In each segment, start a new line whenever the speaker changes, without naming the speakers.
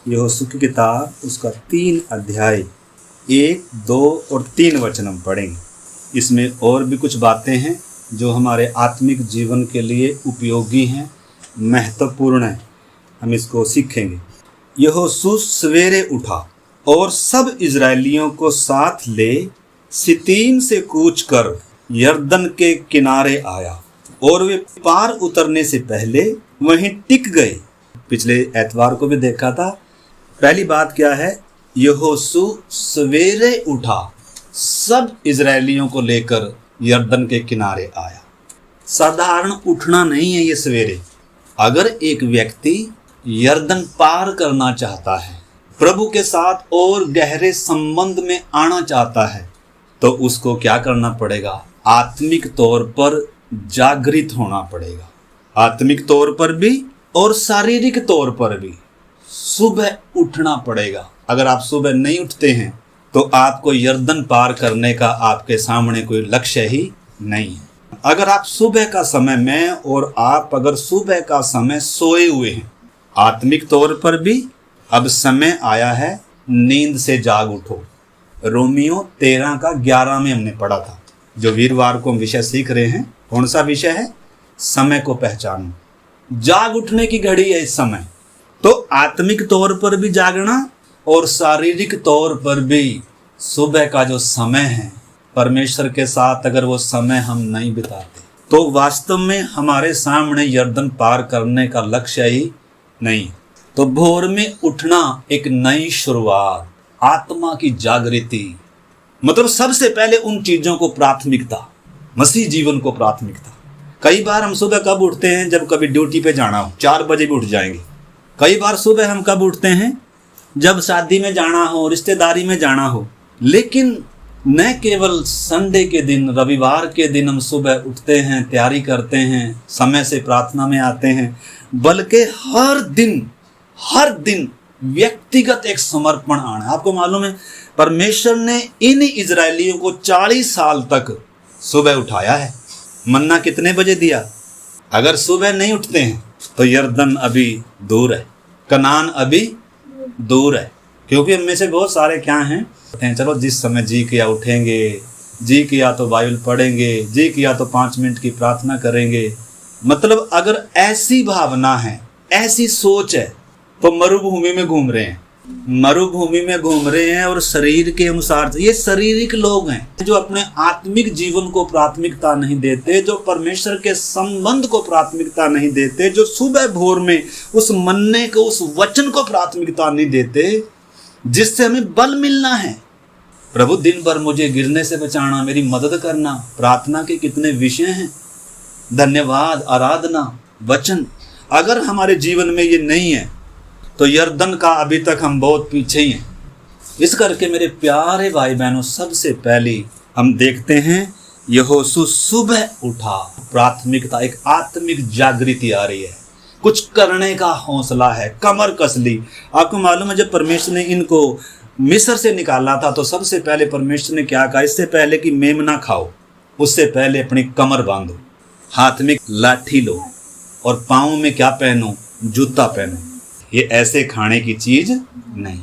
यहोशू की किताब उसका 3 अध्याय 1, 2 और 3 वचन हम पढ़ेंगे। इसमें और भी कुछ बातें हैं जो हमारे आत्मिक जीवन के लिए उपयोगी हैं, महत्वपूर्ण हैं। हम इसको सीखेंगे। यहोशू सवेरे उठा और सब इजरायलियों को साथ ले सित्तीम से कूच कर यरदन के किनारे आया और वे पार उतरने से पहले वहीं टिक गए। पिछले एतवार को भी देखा था। पहली बात क्या है? यहोशू सवेरे उठा, सब इजरायलियों को लेकर यरदन के किनारे आया। साधारण उठना नहीं है ये सवेरे। अगर एक व्यक्ति यरदन पार करना चाहता है, प्रभु के साथ और गहरे संबंध में आना चाहता है, तो उसको क्या करना पड़ेगा? आत्मिक तौर पर जागृत होना पड़ेगा। आत्मिक तौर पर भी और शारीरिक तौर पर भी सुबह उठना पड़ेगा। अगर आप सुबह नहीं उठते हैं तो आपको यरदन पार करने का आपके सामने कोई लक्ष्य ही नहीं है। अगर आप सुबह का समय में और आप अगर सुबह का समय सोए हुए हैं, आत्मिक तौर पर भी अब समय आया है, नींद से जाग उठो। रोमियो 13 का 11 में हमने पढ़ा था। जो वीरवार को हम विषय सीख रहे हैं, कौन सा विषय है? समय को पहचानो। जाग उठने की घड़ी है इस समय। तो आत्मिक तौर पर भी जागना और शारीरिक तौर पर भी सुबह का जो समय है, परमेश्वर के साथ अगर वो समय हम नहीं बिताते तो वास्तव में हमारे सामने यरदन पार करने का लक्ष्य ही नहीं। तो भोर में उठना एक नई शुरुआत, आत्मा की जागृति, मतलब सबसे पहले उन चीजों को प्राथमिकता, मसीह जीवन को प्राथमिकता। कई बार हम सुबह कब उठते हैं? जब कभी ड्यूटी पे जाना हो, 4 बजे भी उठ जाएंगे। कई बार सुबह हम कब उठते हैं? जब शादी में जाना हो, रिश्तेदारी में जाना हो। लेकिन न केवल संडे के दिन, रविवार के दिन हम सुबह उठते हैं, तैयारी करते हैं, समय से प्रार्थना में आते हैं, बल्कि हर दिन व्यक्तिगत एक समर्पण आना। आपको मालूम है, परमेश्वर ने इन इजरायलियों को 40 साल तक सुबह उठाया है। मन्ना कितने बजे दिया? अगर सुबह नहीं उठते हैं तो यरदन अभी दूर है, कनान अभी दूर है। क्योंकि हम में से बहुत सारे क्या हैं, चलो जिस समय जी किया उठेंगे, जी किया तो बाइबल पढ़ेंगे, जी किया तो 5 मिनट की प्रार्थना करेंगे। मतलब अगर ऐसी भावना है, ऐसी सोच है, तो मरुभूमि में घूम रहे हैं। मरुभूमि में घूम रहे हैं और शरीर के अनुसार। ये शारीरिक लोग हैं जो अपने आत्मिक जीवन को प्राथमिकता नहीं देते, जो परमेश्वर के संबंध को प्राथमिकता नहीं देते, जो सुबह भोर में उस मन्ने को, उस वचन को प्राथमिकता नहीं देते जिससे हमें बल मिलना है। प्रभु दिन भर मुझे गिरने से बचाना, मेरी मदद करना। प्रार्थना के कितने विषय हैं, धन्यवाद, आराधना, वचन। अगर हमारे जीवन में ये नहीं है तो यरदन का अभी तक हम बहुत पीछे ही हैं। इस करके मेरे प्यारे भाई बहनों, सबसे पहले हम देखते हैं यहोशू सुबह उठा, प्राथमिकता, एक आत्मिक जागृति आ रही है, कुछ करने का हौसला है, कमर कस ली। आपको मालूम है, जब परमेश्वर ने इनको मिस्र से निकाला था तो सबसे पहले परमेश्वर ने क्या कहा? इससे पहले कि मेमना खाओ, उससे पहले अपनी कमर बांधो, हाथ में लाठी लो और पाँव में क्या पहनो? जूता पहनो। ये ऐसे खाने की चीज नहीं,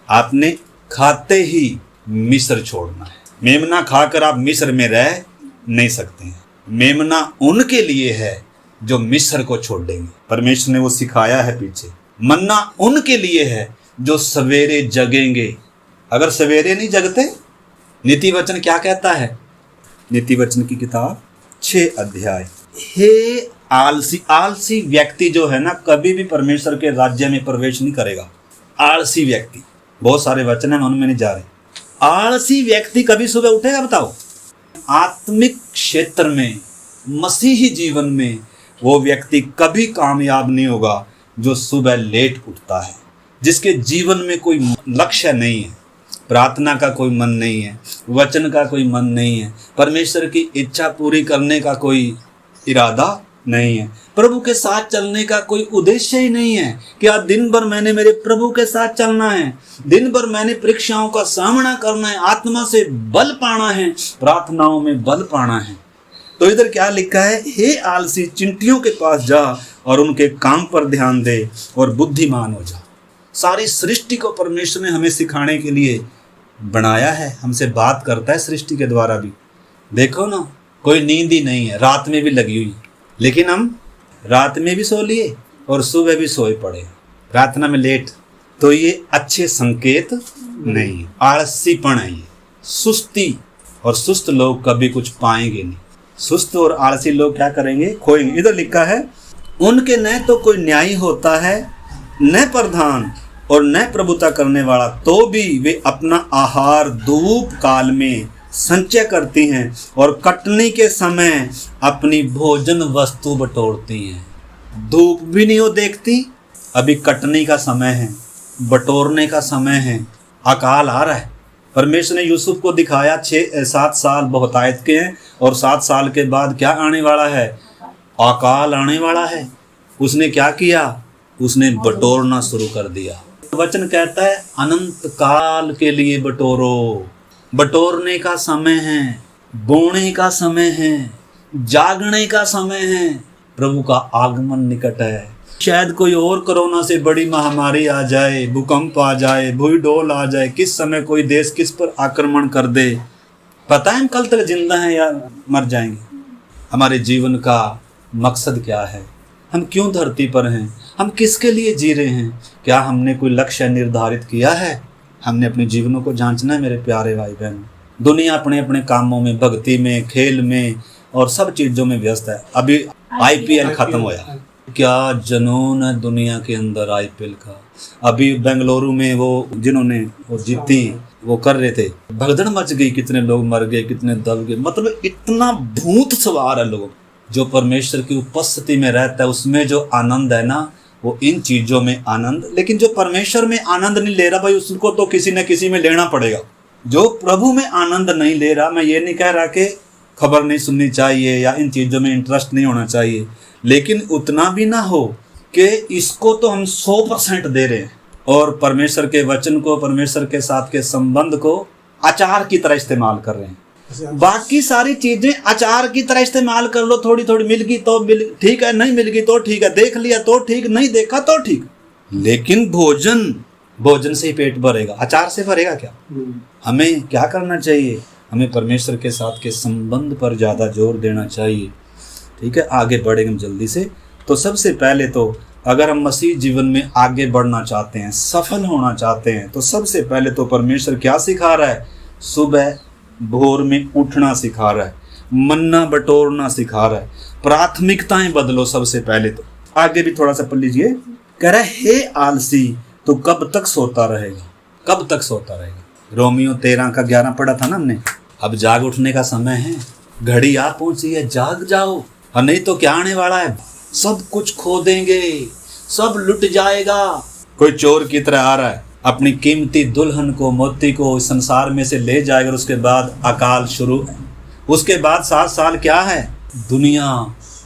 आपने खाते ही मिस्र छोड़ना है। मेमना खाकर आप मिस्र में रह नहीं सकते हैं। मेमना उनके लिए है जो मिस्र को छोड़ देंगे। परमेश्वर ने वो सिखाया है पीछे। मन्ना उनके लिए है जो सवेरे जगेंगे। अगर सवेरे नहीं जगते, नीति वचन क्या कहता है? नीति वचन की किताब 6 अध्याय, हे आलसी व्यक्ति जो है ना, कभी भी परमेश्वर के राज्य में प्रवेश नहीं करेगा। आलसी व्यक्ति, बहुत सारे वचन हैं, उनमें नहीं जा रहे। आलसी व्यक्ति कभी सुबह उठेगा? बताओ। आत्मिक क्षेत्र में, मसीही जीवन में वो व्यक्ति कभी कामयाब नहीं होगा जो सुबह लेट उठता है, जिसके जीवन में कोई लक्ष्य नहीं है, प्रार्थना का कोई मन नहीं है, वचन का कोई मन नहीं है, परमेश्वर की इच्छा पूरी करने का कोई इरादा नहीं है, प्रभु के साथ चलने का कोई उद्देश्य ही नहीं है कि आज दिन भर मैंने मेरे प्रभु के साथ चलना है, दिन भर मैंने परीक्षाओं का सामना करना है, आत्मा से बल पाना है, प्रार्थनाओं में बल पाना है। तो इधर क्या लिखा है? हे आलसी, चिंटियों के पास जा और उनके काम पर ध्यान दे और बुद्धिमान हो जा। सारी सृष्टि को परमेश्वर ने हमें सिखाने के लिए बनाया है, हमसे बात करता है सृष्टि के द्वारा भी। देखो ना, कोई नींद ही नहीं है, रात में भी लगी हुई, लेकिन हम रात में भी सो लिए और सुबह भी सोए पड़े, प्रार्थना में लेट। तो ये अच्छे संकेत नहीं, आलसीपन है ये, सुस्ती। और सुस्त लोग कभी कुछ पाएंगे नहीं। सुस्त और आलसी लोग क्या करेंगे? खोएंगे। इधर लिखा है, उनके न तो कोई न्यायी होता है, न प्रधान और न प्रभुता करने वाला, तो भी वे अपना आहार धूप काल में संचय करती हैं और कटनी के समय अपनी भोजन वस्तु बटोरती हैं। धूप भी नहीं हो देखती, अभी कटनी का समय है, बटोरने का समय है, अकाल आ रहा है। परमेश्वर ने यूसुफ को दिखाया 6-7 साल बहुतायत के हैं और 7 साल के बाद क्या आने वाला है? अकाल आने वाला है। उसने क्या किया? उसने बटोरना शुरू कर दिया। वचन कहता है अनंत काल के लिए बटोरो। बटोरने का समय है, बोने का समय है, जागने का समय है। प्रभु का आगमन निकट है। शायद कोई और कोरोना से बड़ी महामारी आ जाए, भूकंप आ जाए, भूई डोल आ जाए, किस समय कोई देश किस पर आक्रमण कर दे। पता है हम कल तक जिंदा हैं या मर जाएंगे? हमारे जीवन का मकसद क्या है? हम क्यों धरती पर हैं? हम किसके लिए जी रहे हैं? क्या हमने कोई लक्ष्य निर्धारित किया है? हमने अपने जीवनों को जांचना है मेरे प्यारे भाई बहन। दुनिया अपने अपने कामों में, भक्ति में, खेल में और सब चीज़ों में व्यस्त है। अभी IPL खत्म होया, क्या जनून है दुनिया के अंदर IPL का। अभी बेंगलुरु में वो जिन्होंने वो जीती वो कर रहे थे, भगदड़ मच गई, कितने लोग मर गए, कितने दब गए। मतलब इतना भूत सवार है लोग। जो परमेश्वर की उपस्थिति में रहता है उसमें जो आनंद है ना, वो इन चीज़ों में आनंद। लेकिन जो परमेश्वर में आनंद नहीं ले रहा भाई, उसको तो किसी न किसी में लेना पड़ेगा। जो प्रभु में आनंद नहीं ले रहा, मैं ये नहीं कह रहा कि खबर नहीं सुननी चाहिए या इन चीज़ों में इंटरेस्ट नहीं होना चाहिए, लेकिन उतना भी ना हो कि इसको तो हम 100% दे रहे हैं और परमेश्वर के वचन को, परमेश्वर के साथ के संबंध को अचार की तरह इस्तेमाल कर रहे हैं। बाकी सारी चीजें अचार की तरह इस्तेमाल कर लो, थोड़ी थोड़ी मिल गई तो मिल ठीक है, नहीं मिल गई तो ठीक है, देख लिया तो ठीक, नहीं देखा तो ठीक। लेकिन भोजन से ही पेट भरेगा, अचार से भरेगा क्या? हमें क्या करना चाहिए? हमें परमेश्वर के साथ के संबंध पर ज़्यादा जोर देना चाहिए। ठीक है, आगे बढ़ेंगे हम जल्दी से। तो सबसे पहले तो अगर हम मसीह जीवन में आगे बढ़ना चाहते हैं, सफल होना चाहते हैं, तो सबसे पहले तो परमेश्वर क्या सिखा रहा है? सुबह भोर में उठना सिखा रहा है, मन्ना बटोरना सिखा रहा है, प्राथमिकताएं बदलो सबसे पहले तो। आगे भी थोड़ा सा पढ़ लीजिए। कह रहा है, हे आलसी तो कब तक सोता रहेगा? कब तक सोता रहेगा? रोमियो 13:11 पढ़ा था ना हमने। अब जाग उठने का समय है, घड़ी आ पहुंची है, जाग जाओ। और नहीं तो क्या आने वाला है? सब कुछ खो देंगे, सब लुट जाएगा। कोई चोर की तरह आ रहा है, अपनी कीमती दुल्हन को, मोती को इस संसार में से ले जाएगा। और उसके बाद अकाल शुरू है। उसके बाद 7 साल क्या है? दुनिया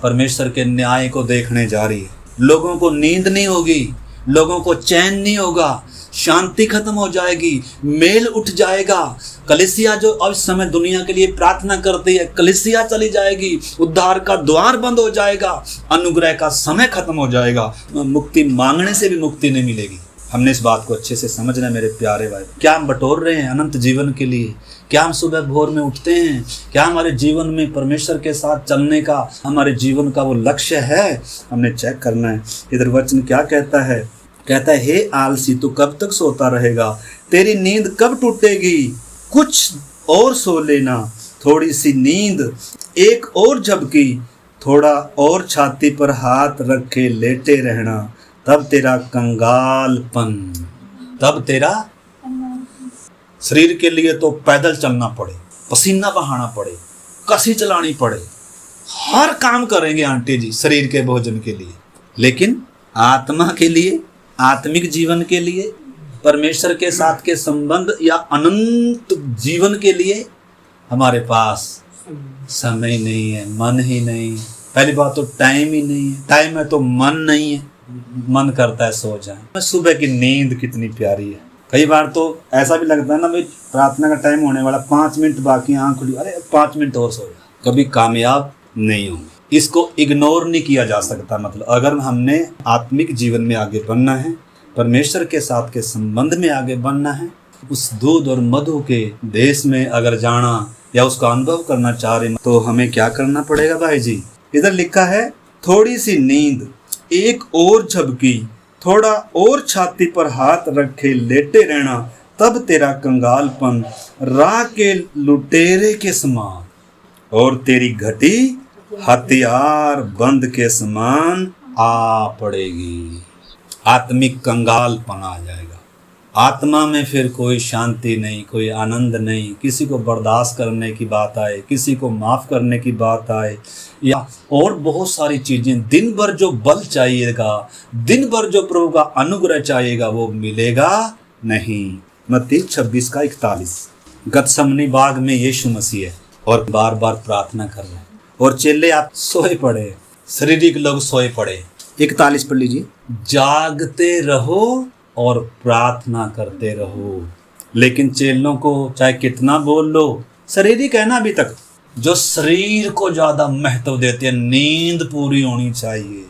परमेश्वर के न्याय को देखने जा रही है। लोगों को नींद नहीं होगी, लोगों को चैन नहीं होगा, शांति खत्म हो जाएगी, मेल उठ जाएगा। कलीसिया जो अब इस समय दुनिया के लिए प्रार्थना करती है, कलीसिया चली जाएगी, उद्धार का द्वार बंद हो जाएगा, अनुग्रह का समय खत्म हो जाएगा, मुक्ति मांगने से भी मुक्ति नहीं मिलेगी। हमने इस बात को अच्छे से समझना मेरे प्यारे भाई। क्या हम बटोर रहे हैं अनंत जीवन के लिए? क्या हम सुबह भोर में उठते हैं? क्या हमारे जीवन में परमेश्वर के साथ चलने का हमारे जीवन का वो लक्ष्य है? हमने चेक करना है। इधर वचन क्या कहता है? कहता है, हे आलसी तू कब तक सोता रहेगा? तेरी नींद कब टूटेगी? कुछ और सो लेना, थोड़ी सी नींद, एक और झपकी, थोड़ा और छाती पर हाथ रखे लेटे रहना। तब तेरा कंगालपन, तब तेरा शरीर के लिए तो पैदल चलना पड़े, पसीना बहाना पड़े, कसी चलानी पड़े, हर काम करेंगे आंटी जी शरीर के भोजन के लिए। लेकिन आत्मा के लिए, आत्मिक जीवन के लिए, परमेश्वर के साथ के संबंध या अनंत जीवन के लिए हमारे पास समय नहीं है, मन ही नहीं। पहली बात तो टाइम ही नहीं है, टाइम है तो मन नहीं है, मन करता है सो जाए। सुबह की नींद कितनी प्यारी है। कई बार तो ऐसा भी लगता है ना भाई, प्रार्थना का टाइम होने वाला, 5 मिनट बाकी, आंख खुली, अरे 5 मिनट और सो जा। कभी कामयाब नहीं होंगे। इसको इग्नोर नहीं किया जा सकता। मतलब अगर हमने आत्मिक जीवन में आगे बढ़ना है, परमेश्वर के साथ के संबंध में आगे बढ़ना है, उस दूध और मधु के देश में अगर जाना या उसका अनुभव करना चाह रहे तो हमें क्या करना पड़ेगा भाई जी? इधर लिखा है थोड़ी सी नींद, एक और झपकी, थोड़ा और छाती पर हाथ रखे लेटे रहना, तब तेरा कंगालपन राह के लुटेरे के समान और तेरी घटी हथियार बंद के समान आ पड़ेगी। आत्मिक कंगालपन आ जाएगा। आत्मा में फिर कोई शांति नहीं, कोई आनंद नहीं। किसी को बर्दाश्त करने की बात आए, किसी को माफ़ करने की बात आए, या और बहुत सारी चीज़ें, दिन भर जो बल चाहिएगा, दिन भर जो प्रभु का अनुग्रह चाहिएगा, वो मिलेगा नहीं। मत्ती 26:41। गतसमनी बाग में यीशु मसीह है और बार बार प्रार्थना कर रहे हैं और चेले आप सोए पड़े, शारीरिक लोग सोए पड़े। 41 पढ़ लीजिए। जागते रहो और प्रार्थना करते रहो। लेकिन चेलों को चाहे कितना बोल लो, शारीरिक है ना अभी तक, जो शरीर को ज्यादा महत्व देते हैं, नींद पूरी होनी चाहिए।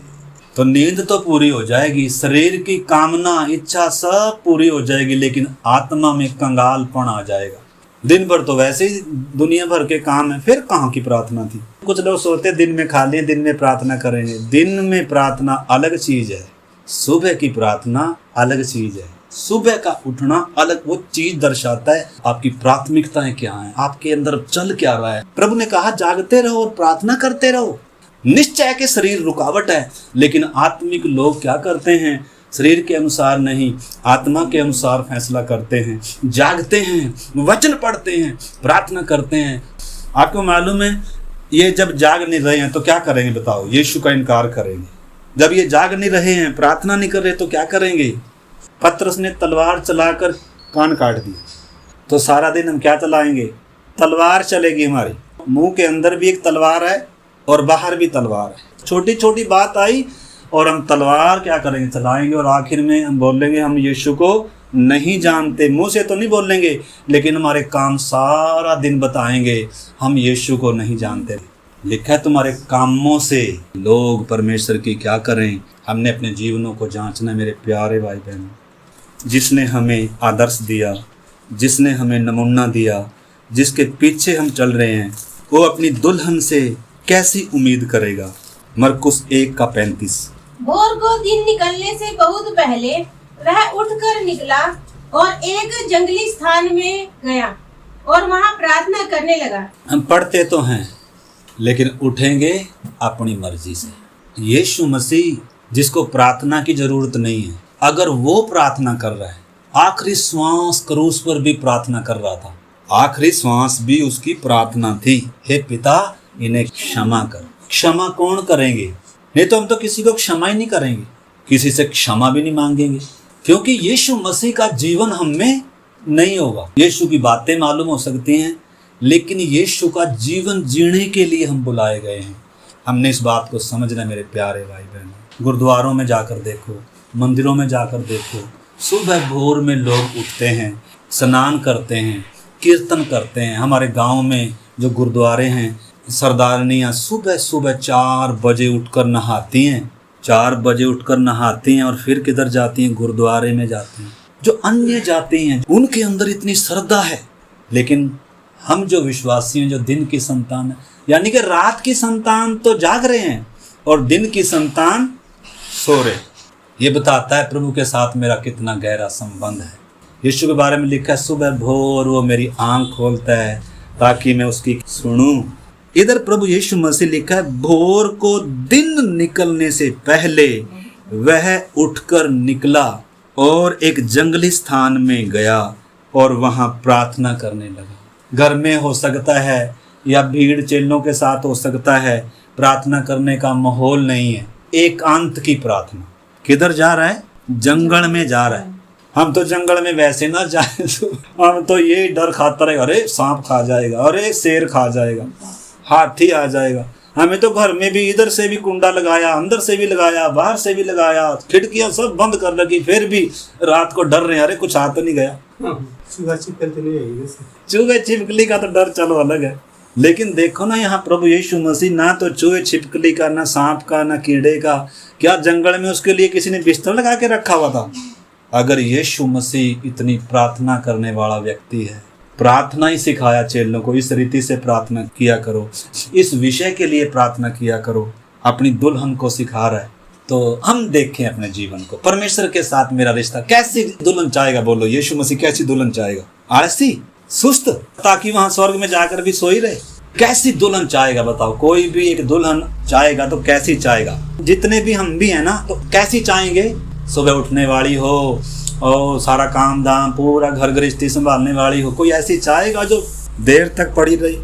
तो नींद तो पूरी हो जाएगी, शरीर की कामना इच्छा सब पूरी हो जाएगी, लेकिन आत्मा में कंगालपन आ जाएगा। दिन भर तो वैसे ही दुनिया भर के काम है, फिर कहाँ की प्रार्थना थी। कुछ लोग सोचते दिन में खा लिए, दिन में प्रार्थना करेंगे। दिन में प्रार्थना अलग चीज है, सुबह की प्रार्थना अलग चीज है। सुबह का उठना अलग, वो चीज दर्शाता है आपकी प्राथमिकताएं क्या हैं, आपके अंदर चल क्या रहा है। प्रभु ने कहा जागते रहो और प्रार्थना करते रहो। निश्चय के शरीर रुकावट है, लेकिन आत्मिक लोग क्या करते हैं? शरीर के अनुसार नहीं, आत्मा के अनुसार फैसला करते हैं, जागते हैं, वचन पढ़ते हैं, प्रार्थना करते हैं। आपको मालूम है ये जब जाग नहीं रहे हैं तो क्या करेंगे बताओ? यीशु का इनकार करेंगे। जब ये जाग नहीं रहे हैं, प्रार्थना नहीं कर रहे तो क्या करेंगे? पतरस ने तलवार चलाकर कान काट दिया, तो सारा दिन हम क्या चलाएंगे? तलवार चलेगी हमारी। मुंह के अंदर भी एक तलवार है और बाहर भी तलवार है। छोटी छोटी बात आई और हम तलवार क्या करेंगे? चलाएंगे, और आखिर में हम बोलेंगे हम यीशु को नहीं जानते। मुंह से तो नहीं बोलेंगे, लेकिन हमारे काम सारा दिन बताएंगे हम यीशु को नहीं जानते। लिखा है तुम्हारे कामों से लोग परमेश्वर की क्या करें। हमने अपने जीवनों को जांचना। मेरे प्यारे भाई बहन, जिसने हमें आदर्श दिया, जिसने हमें नमूना दिया, जिसके पीछे हम चल रहे हैं, वो अपनी दुल्हन से कैसी उम्मीद करेगा? मरकुस 1:35।
भोर को दिन निकलने से बहुत पहले वह उठकर निकला और एक जंगली स्थान में गया और वहां प्रार्थना करने लगा।
हम पढ़ते तो हैं, लेकिन उठेंगे अपनी मर्जी से। यीशु मसीह जिसको प्रार्थना की जरूरत नहीं है, अगर वो प्रार्थना कर रहा है, आखिरी श्वास क्रूस पर भी प्रार्थना कर रहा था, आखिरी श्वास भी उसकी प्रार्थना थी, हे पिता इन्हें क्षमा कर। क्षमा कौन करेंगे? नहीं तो हम तो किसी को क्षमा ही नहीं करेंगे, किसी से क्षमा भी नहीं मांगेंगे, क्योंकि यीशु मसीह का जीवन हम में नहीं होगा। यीशु की बातें मालूम हो सकती हैं, लेकिन यीशु का जीवन जीने के लिए हम बुलाए गए हैं। हमने इस बात को समझना मेरे प्यारे भाई बहन। गुरुद्वारों में जाकर देखो, मंदिरों में जाकर देखो, सुबह भोर में लोग उठते हैं, स्नान करते हैं, कीर्तन करते हैं। हमारे गांव में जो गुरुद्वारे हैं, सरदारनियाँ सुबह सुबह 4 बजे उठकर नहाती हैं, 4 बजे उठकर नहाती हैं और फिर किधर जाती हैं? गुरुद्वारे में जाती हैं। जो अन्य जाती हैं उनके अंदर इतनी श्रद्धा है, लेकिन हम जो विश्वासी हैं, जो दिन की संतान है, यानी कि रात की संतान तो जाग रहे हैं और दिन की संतान सो रहे। ये बताता है प्रभु के साथ मेरा कितना गहरा संबंध है। यीशु के बारे में लिखा है सुबह भोर वो मेरी आंख खोलता है ताकि मैं उसकी सुनूं। इधर प्रभु यीशु मसीह लिखा है भोर को दिन निकलने से पहले वह उठकर निकला और एक जंगली स्थान में गया और वहां प्रार्थना करने लगा। घर में हो सकता है या भीड़ चेलों के साथ हो सकता है, प्रार्थना करने का माहौल नहीं है। एकांत की प्रार्थना। किधर जा रहा है? जंगल में जा रहा है। हम तो जंगल में वैसे ना जाए तो हम तो ये डर खाता रहे, अरे सांप खा जाएगा, अरे शेर खा जाएगा, हाथी आ जाएगा। हमें तो घर में भी इधर से भी कुंडा लगाया, अंदर से भी लगाया, बाहर से भी लगाया, खिड़कियां सब बंद कर रखी, फिर भी रात को डर रहे, अरे कुछ आ तो नहीं गया। चूहे छिपकली का तो डर चलो अलग है, लेकिन देखो ना यहाँ प्रभु यीशु मसीह ना तो चूहे छिपकली का, ना सांप का, ना कीड़े का। क्या जंगल में उसके लिए किसी ने बिस्तर लगा के रखा हुआ था? अगर यीशु मसीह इतनी प्रार्थना करने वाला व्यक्ति है, प्रार्थना ही सिखाया चेलों को, इस रीति से प्रार्थना किया करो, इस विषय के लिए प्रार्थना किया करो, अपनी दुल्हन को सिखा रहा है, तो हम देखें अपने जीवन को, परमेश्वर के साथ मेरा रिश्ता। कैसी दुल्हन चाहेगा? बोलो, यीशु मसीह कैसी दुल्हन चाहेगा? आलसी, सुस्त, ताकि वहां स्वर्ग में जाकर भी सोई रहे? कैसी दुल्हन चाहेगा बताओ? कोई भी एक दुल्हन चाहेगा तो कैसी चाहेगा? जितने भी हम भी हैं ना, तो कैसी चाहेंगे? सुबह उठने वाली हो और सारा काम धाम पूरा घर गृहस्थी संभालने वाली हो। कोई ऐसी चाहेगा जो देर तक पड़ी रही?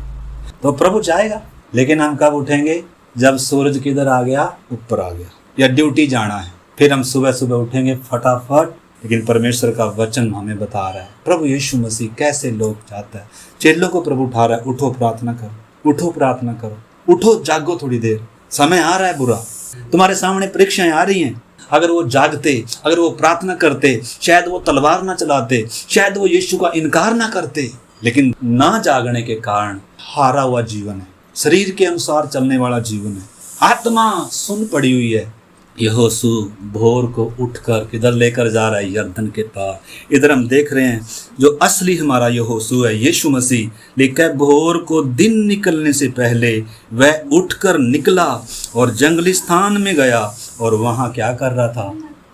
तो प्रभु चाहेगा। लेकिन हम कब उठेंगे? जब सूरज किधर आ गया? ऊपर आ गया, या ड्यूटी जाना है, फिर हम सुबह सुबह उठेंगे फटाफट। लेकिन परमेश्वर का वचन हमें बता रहा है, प्रभु यीशु मसीह कैसे लोग चाहता है। चेलों को प्रभु उठा रहा है, उठो प्रार्थना करो, उठो प्रार्थना करो, उठो जागो थोड़ी देर, समय आ रहा है बुरा, तुम्हारे सामने परीक्षाएं आ रही हैं। अगर वो जागते, अगर वो प्रार्थना करते, शायद वो तलवार ना चलाते, शायद वो यीशु का इनकार ना करते। लेकिन ना जागने के कारण हारा हुआ जीवन है, शरीर के अनुसार चलने वाला जीवन है, आत्मा सुन पड़ी हुई है। यहोशू भोर को उठकर किधर लेकर जा रहा है? यरदन के पार। इधर हम देख रहे हैं जो असली हमारा यहोशू है, यीशु मसीह, लिखा है भोर को दिन निकलने से पहले वह उठकर निकला और जंगली स्थान में गया और वहां क्या कर रहा था?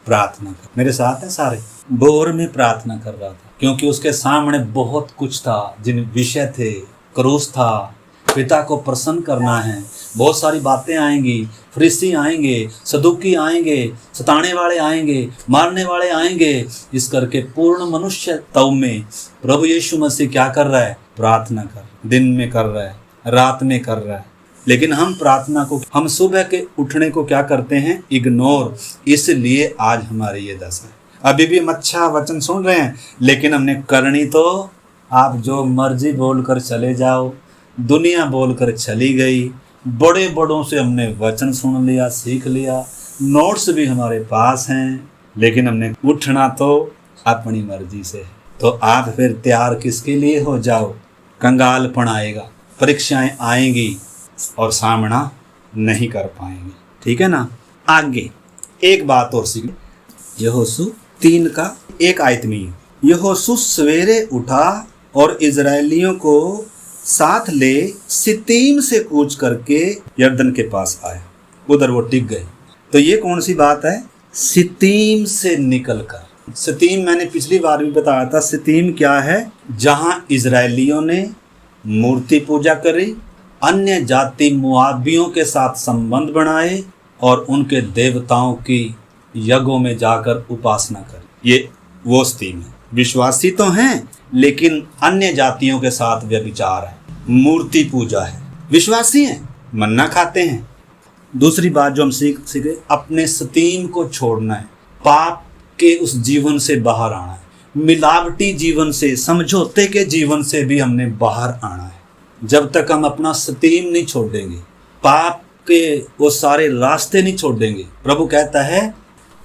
प्रार्थना कर। मेरे साथ है सारे? भोर में प्रार्थना कर रहा था, क्योंकि उसके सामने बहुत कुछ था, जिन विषय थे, क्रूस था, पिता को प्रसन्न करना है, बहुत सारी बातें आएंगी, फरीसी आएंगे, सदुकी आएंगे, सताने वाले आएंगे, मारने वाले आएंगे। इस करके पूर्ण मनुष्य तव में प्रभु यीशु मसीह क्या कर रहा है? प्रार्थना कर। दिन में कर रहा है, रात में कर रहा है। लेकिन हम प्रार्थना को, हम सुबह के उठने को क्या करते हैं? इग्नोर। इसलिए आज हमारी ये दशा है। अभी भी हम अच्छा वचन सुन रहे हैं, लेकिन हमने करनी तो, आप जो मर्जी बोलकर चले जाओ, दुनिया बोलकर चली गई, बड़े बड़ों से हमने वचन सुन लिया, सीख लिया, नोट्स भी हमारे पास हैं, लेकिन हमने उठना तो अपनी मर्जी से है। तो आप फिर तैयार किसके लिए हो जाओ? कंगालपन आएगा, परीक्षाएं आएंगी और सामना नहीं कर पाएंगे। ठीक है ना? आगे एक बात और सीख, यहोशू 3 का 1 आयत में, यहोशू सवेरे उठा और इजरायलियों को साथ ले सित्तीम से कूच करके यरदन के पास आया। उधर वो टिक गए। तो ये कौन सी बात है? सित्तीम से निकलकर। सित्तीम मैंने पिछली बार भी बताया था, सित्तीम क्या है? जहां इजरायलियों ने मूर्ति पूजा करी, अन्य जाति मुआबियों के साथ संबंध बनाए और उनके देवताओं की यज्ञों में जाकर उपासना करी। ये वो सित्तीम है। विश्वासी तो हैं, लेकिन अन्य जातियों के साथ व्यभिचार है, मूर्ति पूजा है। विश्वासी हैं, मन्ना खाते हैं। दूसरी बात जो हम सीखे, अपने सित्तीम को छोड़ना है, पाप के उस जीवन से बाहर आना है, मिलावटी जीवन से, समझौते के जीवन से भी हमने बाहर आना है। जब तक हम अपना सित्तीम नहीं छोड़ेंगे, पाप के वो सारे रास्ते नहीं छोड़ेंगे, प्रभु कहता है,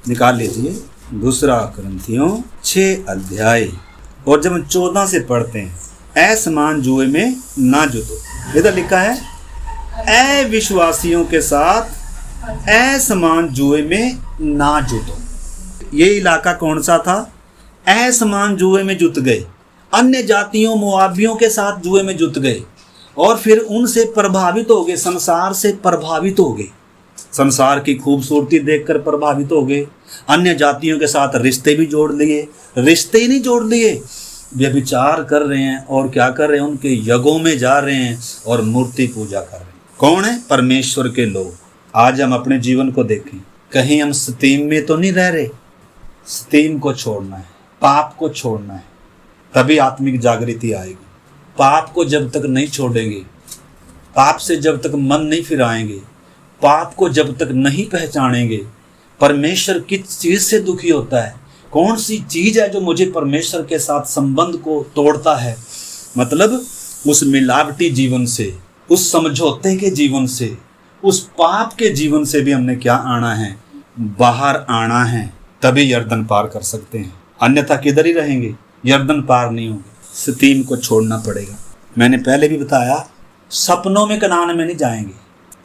निकाल लीजिए 2 कुरिन्थियों 6 अध्याय, और जब हम 14 से पढ़ते हैं, असमान जुए में ना जुतो। इधर लिखा है अविश्वासियों के साथ असमान जुए में ना जुतो। ये इलाका कौन सा था? असमान जुए में जुत गए, अन्य जातियों मुआबियों के साथ जुए में जुत गए और फिर उनसे प्रभावित हो गए, संसार से प्रभावित हो गए, संसार की खूबसूरती देखकर प्रभावित हो गए, अन्य जातियों के साथ रिश्ते भी जोड़ लिए, रिश्ते ही नहीं जोड़ लिए, व्यभिचार कर रहे हैं और क्या कर रहे हैं? उनके यज्ञों में जा रहे हैं और मूर्ति पूजा कर रहे हैं। कौन है? परमेश्वर के लोग। आज हम अपने जीवन को देखें, कहीं हम सित्तीम में तो नहीं रह रहे। सित्तीम को छोड़ना है, पाप को छोड़ना है, तभी आत्मिक जागृति आएगी। पाप को जब तक नहीं छोड़ेंगे, पाप से जब तक मन नहीं फिराएंगे, पाप को जब तक नहीं पहचानेंगे, परमेश्वर किस चीज से दुखी होता है, कौन सी चीज है जो मुझे परमेश्वर के साथ संबंध को तोड़ता है, मतलब उस मिलावटी जीवन से, उस समझौते के जीवन से, उस पाप के जीवन से भी हमने क्या आना है? बाहर आना है, तभी यरदन पार कर सकते हैं। अन्यथा किधर ही रहेंगे? यरदन पार नहीं होंगे। सित्तीम को छोड़ना पड़ेगा। मैंने पहले भी बताया, सपनों में कनान में नहीं जाएंगे।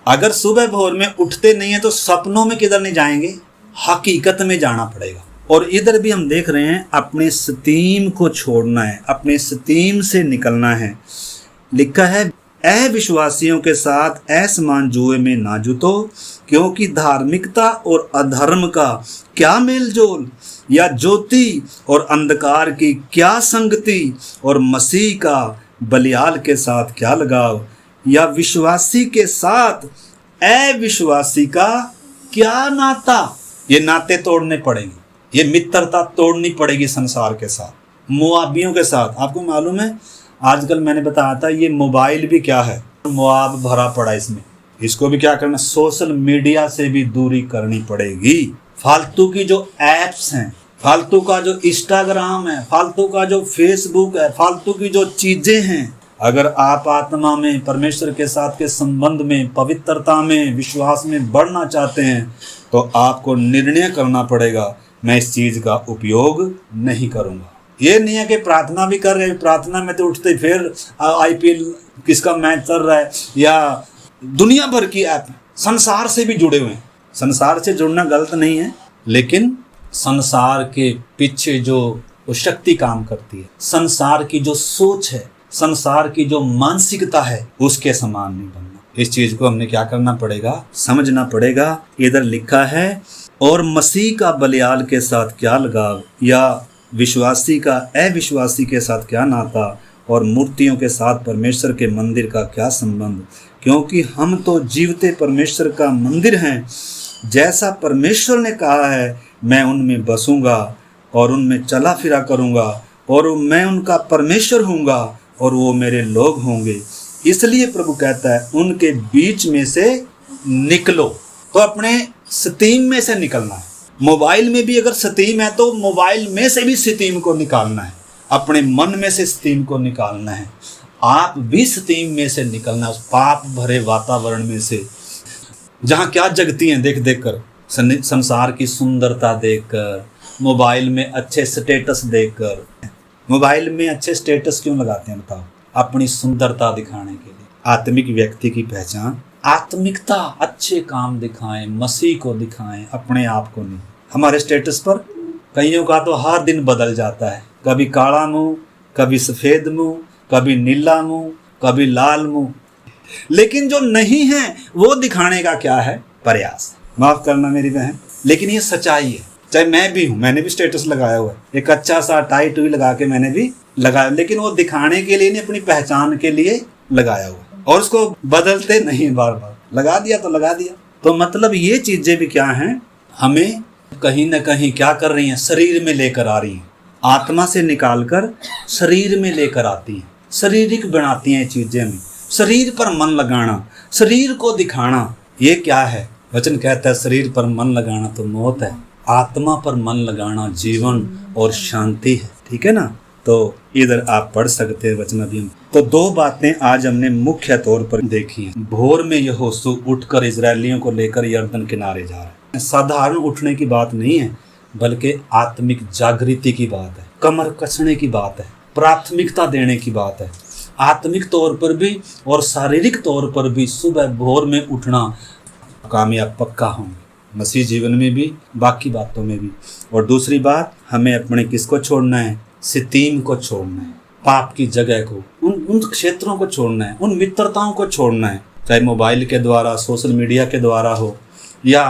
अगर सुबह भोर में उठते नहीं है तो सपनों में किधर नहीं जाएंगे? हकीकत में जाना पड़ेगा। और इधर भी हम देख रहे हैं अपने स्टीम को छोड़ना है, अपने स्टीम से निकलना है। लिखा है अविश्वासियों के साथ असमान जुए में ना जुतो, क्योंकि धार्मिकता और अधर्म का क्या मेल जोल, या ज्योति और अंधकार की क्या संगति, और मसीह का बलियाल के साथ क्या लगाव, या विश्वासी के साथ अविश्वासी का क्या नाता। ये नाते तोड़ने पड़ेंगे, ये मित्रता तोड़नी पड़ेगी संसार के साथ, मुआबियों के साथ। आपको मालूम है आजकल मैंने बताया था ये मोबाइल भी क्या है, मुआब भरा पड़ा इसमें, इसको भी क्या करना, सोशल मीडिया से भी दूरी करनी पड़ेगी। फालतू की जो एप्स हैं, फालतू का जो इंस्टाग्राम है, फालतू का जो फेसबुक है, फालतू की जो चीजें हैं, अगर आप आत्मा में परमेश्वर के साथ के संबंध में, पवित्रता में, विश्वास में बढ़ना चाहते हैं तो आपको निर्णय करना पड़ेगा मैं इस चीज का उपयोग नहीं करूंगा। ये नहीं है कि प्रार्थना भी कर रहे हैं, प्रार्थना में तो उठते फिर आईपीएल किसका मैच चल रहा है, या दुनिया भर की ऐप संसार से भी जुड़े हुए हैं। संसार से जुड़ना गलत नहीं है, लेकिन संसार के पीछे जो वो शक्ति काम करती है, संसार की जो सोच है, संसार की जो मानसिकता है, उसके समान नहीं बनना। इस चीज को हमने क्या करना पड़ेगा, समझना पड़ेगा। इधर लिखा है और मसीह का बलियाल के साथ क्या लगाव, या विश्वासी का अविश्वासी के साथ क्या नाता, और मूर्तियों के साथ परमेश्वर के मंदिर का क्या संबंध, क्योंकि हम तो जीवते परमेश्वर का मंदिर हैं। जैसा परमेश्वर ने कहा है मैं उनमें बसूंगा और उनमें चला फिरा करूंगा, और मैं उनका परमेश्वर होऊंगा और वो मेरे लोग होंगे। इसलिए प्रभु कहता है उनके बीच में से निकलो। तो अपने स्टीम में से निकलना है। मोबाइल में भी अगर स्टीम है तो मोबाइल में से भी स्टीम को निकालना है, अपने मन में से स्टीम को निकालना है। आप भी स्टीम में से निकलना, उस पाप भरे वातावरण में से जहाँ क्या जगती हैं देख देख कर, संसार की सुंदरता देखकर, मोबाइल में अच्छे स्टेटस देखकर। मोबाइल में अच्छे स्टेटस क्यों लगाते हैं बताओ? अपनी सुंदरता दिखाने के लिए। आत्मिक व्यक्ति की पहचान आत्मिकता, अच्छे काम दिखाएं, मसीह को दिखाएं, अपने आप को नहीं। हमारे स्टेटस पर कईयों का तो हर दिन बदल जाता है, कभी काला मुंह, कभी सफेद मुंह, कभी नीला मुंह, कभी लाल मुंह, लेकिन जो नहीं है वो दिखाने का क्या है, प्रयास। माफ करना मेरी बहन, लेकिन ये सच्चाई है। चाहे मैं भी हूँ, मैंने भी स्टेटस लगाया हुआ है, एक अच्छा सा टाई टुई लगा के मैंने भी लगाया, लेकिन वो दिखाने के लिए नहीं, अपनी पहचान के लिए लगाया हुआ, और उसको बदलते नहीं, बार बार लगा दिया तो लगा दिया। तो मतलब ये चीजें भी क्या हैं, हमें कहीं ना कहीं क्या कर रही हैं, शरीर में लेकर आ रही हैं, आत्मा से निकालकर शरीर में लेकर आती हैं, शारीरिक बनाती हैं चीजें में। शरीर पर मन लगाना, शरीर को दिखाना, ये क्या है? वचन कहता है शरीर पर मन लगाना तो मौत है, आत्मा पर मन लगाना जीवन और शांति है। ठीक है ना? तो इधर आप पढ़ सकते हैं वचन अभी। तो दो बातें आज हमने मुख्य तौर पर देखी हैं। भोर में यहोशू उठकर इजरायलियों को लेकर यरदन किनारे जा रहे हैं। साधारण उठने की बात नहीं है, बल्कि आत्मिक जागृति की बात है, कमर कसने की बात है, प्राथमिकता देने की बात है। आत्मिक तौर पर भी और शारीरिक तौर पर भी सुबह भोर में उठना कामयाब पक्का होंगे, मसीह जीवन में भी, बाकी बातों में भी। और दूसरी बात, हमें अपने किसको छोड़ना है? सितीम को छोड़ना है, पाप की जगह को, उन क्षेत्रों को छोड़ना है, उन मित्रताओं को छोड़ना है, चाहे मोबाइल के द्वारा, सोशल मीडिया के द्वारा हो, या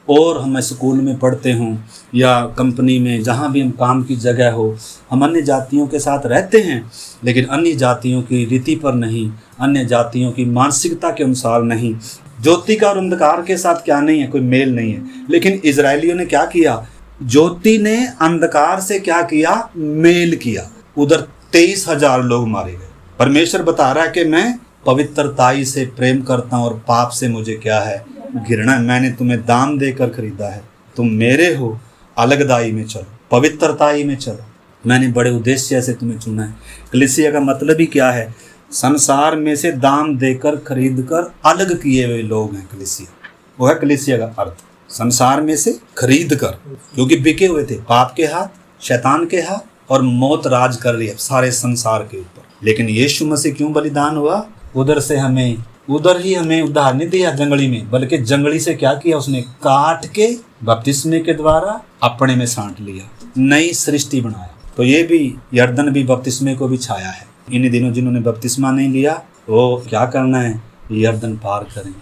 और हम स्कूल में पढ़ते हों, या कंपनी में, जहाँ भी हम काम की जगह हो। हम अन्य जातियों के साथ रहते हैं, लेकिन अन्य जातियों की रीति पर नहीं, अन्य जातियों की मानसिकता के अनुसार नहीं। ज्योति का और अंधकार के साथ क्या नहीं है, कोई मेल नहीं है। लेकिन इजरायलियों ने क्या किया? ज्योति ने अंधकार से क्या किया? मेल किया। उधर 23,000 लोग मारे गए। परमेश्वर बता रहा है कि मैं पवित्रताई से प्रेम करता हूँ और पाप से मुझे क्या है? घृणा। मैंने तुम्हें दाम देकर खरीदा है, तुम मेरे हो, अलगदाई में चलो, पवित्रताई में चलो, मैंने बड़े उद्देश्य से तुम्हें चुना है। कलीसिया का मतलब ही क्या है? संसार में से दाम देकर खरीद कर अलग किए हुए लोग हैं कलीसिया। वो है कलीसिया का अर्थ, संसार में से खरीद कर, क्योंकि बिके हुए थे पाप के हाथ, शैतान के हाथ, और मौत राज कर रही है सारे संसार के ऊपर। लेकिन यीशु मसीह क्यों बलिदान हुआ? उधर ही हमें उद्धार नहीं दिया जंगली में, बल्कि जंगली से क्या किया? उसने काट के बपतिस्मे के द्वारा अपने में साँट लिया, नई सृष्टि बनाया। तो ये भी यर्दन भी बपतिस्मे को भी छाया है। इन दिनों जिन्होंने बपतिस्मा नहीं लिया वो क्या करना है, यर्दन पार करें।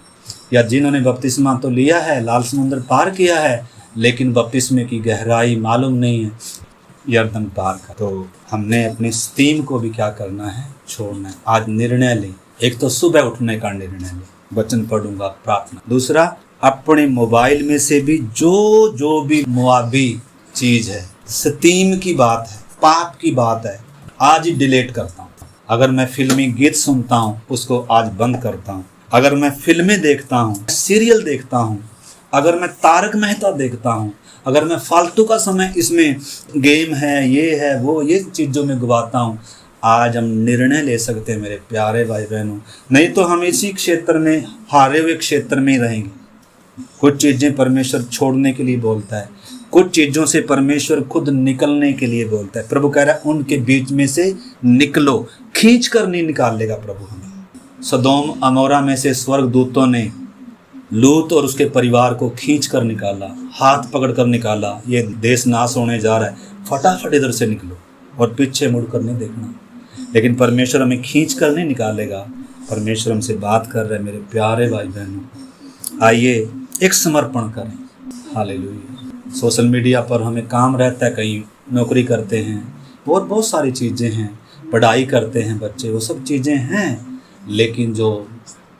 या जिन्होंने बपतिस्मा तो लिया है, लाल समुद्र पार किया है, लेकिन बपतिस्मे की गहराई मालूम नहीं है, यर्दन पार कर। तो हमने अपने स्टीम को भी क्या करना है, छोड़ना है। आज निर्णय लें। एक तो सुबह उठने का निर्णय लें, वचन पढ़ूंगा, प्रार्थना। दूसरा, अपने मोबाइल में से भी जो भी मुआबी चीज है, स्टीम की बात है, पाप की बात है, आज ही डिलीट करता हूँ। अगर मैं फिल्मी गीत सुनता हूँ उसको आज बंद करता हूँ। अगर मैं फिल्में देखता हूँ, सीरियल देखता हूँ, अगर मैं तारक मेहता देखता हूँ, अगर मैं फालतू का समय इसमें गेम है, ये है, वो ये चीज़ों में गवाता हूँ, आज हम निर्णय ले सकते हैं मेरे प्यारे भाई बहनों। नहीं तो हम इसी क्षेत्र में, हारे हुए क्षेत्र में ही रहेंगे। कुछ चीज़ें परमेश्वर छोड़ने के लिए बोलता है, कुछ चीज़ों से परमेश्वर खुद निकलने के लिए बोलता है। प्रभु कह रहा है उनके बीच में से निकलो, खींच कर नहीं निकाल लेगा प्रभु हमें। सदोम अमोरा में से स्वर्गदूतों ने लूत और उसके परिवार को खींच कर निकाला, हाथ पकड़ कर निकाला। ये देश नाश होने जा रहा है, फटाफट इधर से निकलो और पीछे मुड़ कर नहीं देखना। लेकिन परमेश्वर हमें खींच कर नहीं निकालेगा। परमेश्वर हमसे बात कर रहे हैं मेरे प्यारे भाई बहनों। आइए एक समर्पण करें। हालेलुया। सोशल मीडिया पर हमें काम रहता है, कहीं नौकरी करते हैं और बहुत सारी चीज़ें हैं, पढ़ाई करते हैं बच्चे, वो सब चीज़ें हैं। लेकिन जो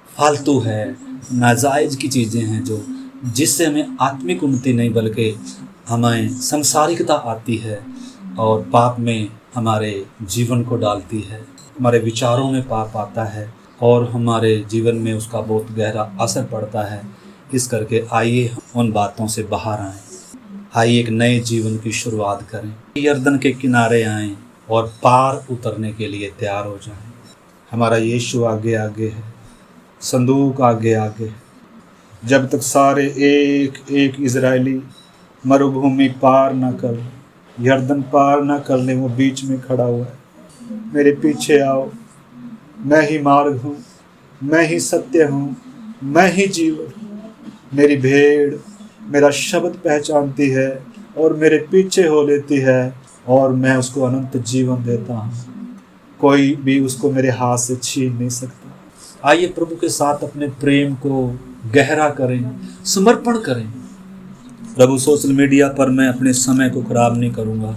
फालतू है, नाजायज़ की चीज़ें हैं, जो जिससे हमें आत्मिक उन्नति नहीं बल्कि हमें संसारिकता आती है और पाप में हमारे जीवन को डालती है, हमारे विचारों में पाप आता है और हमारे जीवन में उसका बहुत गहरा असर पड़ता है। इस करके आइए उन बातों से बाहर आएं, आइए एक नए जीवन की शुरुआत करें, यर्दन के किनारे आएं और पार उतरने के लिए तैयार हो जाएं। हमारा यीशु आगे आगे है, संदूक आगे आगे है। जब तक सारे एक एक इजरायली मरुभूमि पार न कर, यर्दन पार न कर ले, वो बीच में खड़ा हुआ है। मेरे पीछे आओ, मैं ही मार्ग हूँ, मैं ही सत्य हूँ, मैं ही जीवन। मेरी भेड़ मेरा शब्द पहचानती है और मेरे पीछे हो लेती है और मैं उसको अनंत जीवन देता हूँ। कोई भी उसको मेरे हाथ से छीन नहीं सकता। आइए प्रभु के साथ अपने प्रेम को गहरा करें, समर्पण करें। प्रभु सोशल मीडिया पर मैं अपने समय को खराब नहीं करूँगा।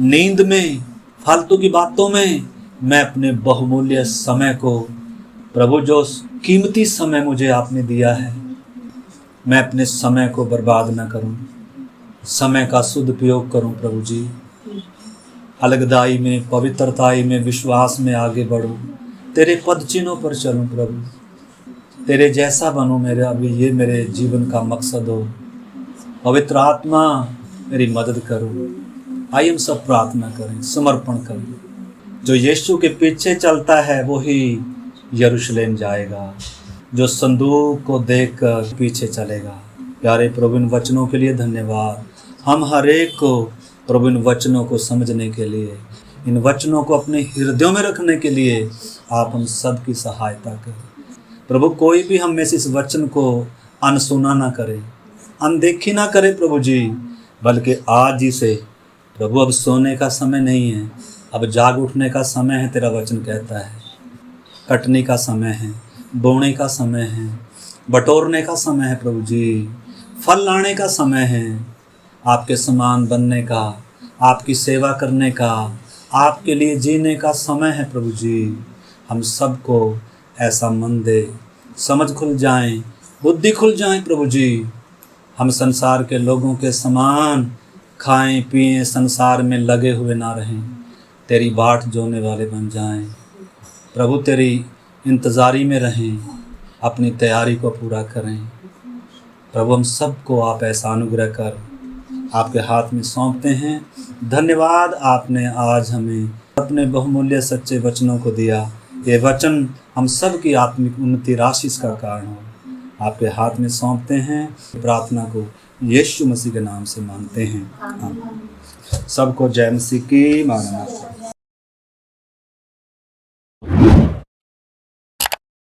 नींद में, फालतू की बातों में मैं अपने बहुमूल्य समय को, प्रभु जो कीमती समय मुझे आपने दिया है, मैं अपने समय को बर्बाद ना करूं, समय का सदुपयोग करूं। प्रभु जी, अलगदाई में, पवित्रताई में, विश्वास में आगे बढ़ूं, तेरे पद चिन्हों पर चलूं। प्रभु तेरे जैसा बनूं। मेरा अभी ये मेरे जीवन का मकसद हो। पवित्र आत्मा मेरी मदद करो। आइए हम सब प्रार्थना करें, समर्पण करें। जो यीशु के पीछे चलता है वही यरूशलेम जाएगा, जो संदूक को देखकर पीछे चलेगा। प्यारे प्रभु, इन वचनों के लिए धन्यवाद। हम हर एक को प्रभु इन वचनों को समझने के लिए, इन वचनों को अपने हृदयों में रखने के लिए आप हम सब की सहायता करें। प्रभु, कोई भी हम में से इस वचन को अनसुना ना करे, अनदेखी ना करे प्रभु जी, बल्कि आज ही से प्रभु, अब सोने का समय नहीं है, अब जाग उठने का समय है। तेरा वचन कहता है कटने का समय है, बोने का समय है, बटोरने का समय है। प्रभु जी, फल लाने का समय है, आपके समान बनने का, आपकी सेवा करने का, आपके लिए जीने का समय है। प्रभु जी, हम सबको ऐसा मन दे, समझ खुल जाएं, बुद्धि खुल जाएं। प्रभु जी, हम संसार के लोगों के समान खाएं पिएं, संसार में लगे हुए ना रहें, तेरी बाट जोने वाले बन जाएं। प्रभु, तेरी इंतज़ारी में रहें, अपनी तैयारी को पूरा करें। प्रभु, हम सबको आप ऐसा अनुग्रह कर आपके हाथ में सौंपते हैं। धन्यवाद, आपने आज हमें अपने बहुमूल्य सच्चे वचनों को दिया। ये वचन हम सब की आत्मिक उन्नति आशीष का कारण हो। आपके हाथ में सौंपते हैं। प्रार्थना को यीशु मसीह के नाम से मांगते हैं। सबको जय मसीह की। मानना।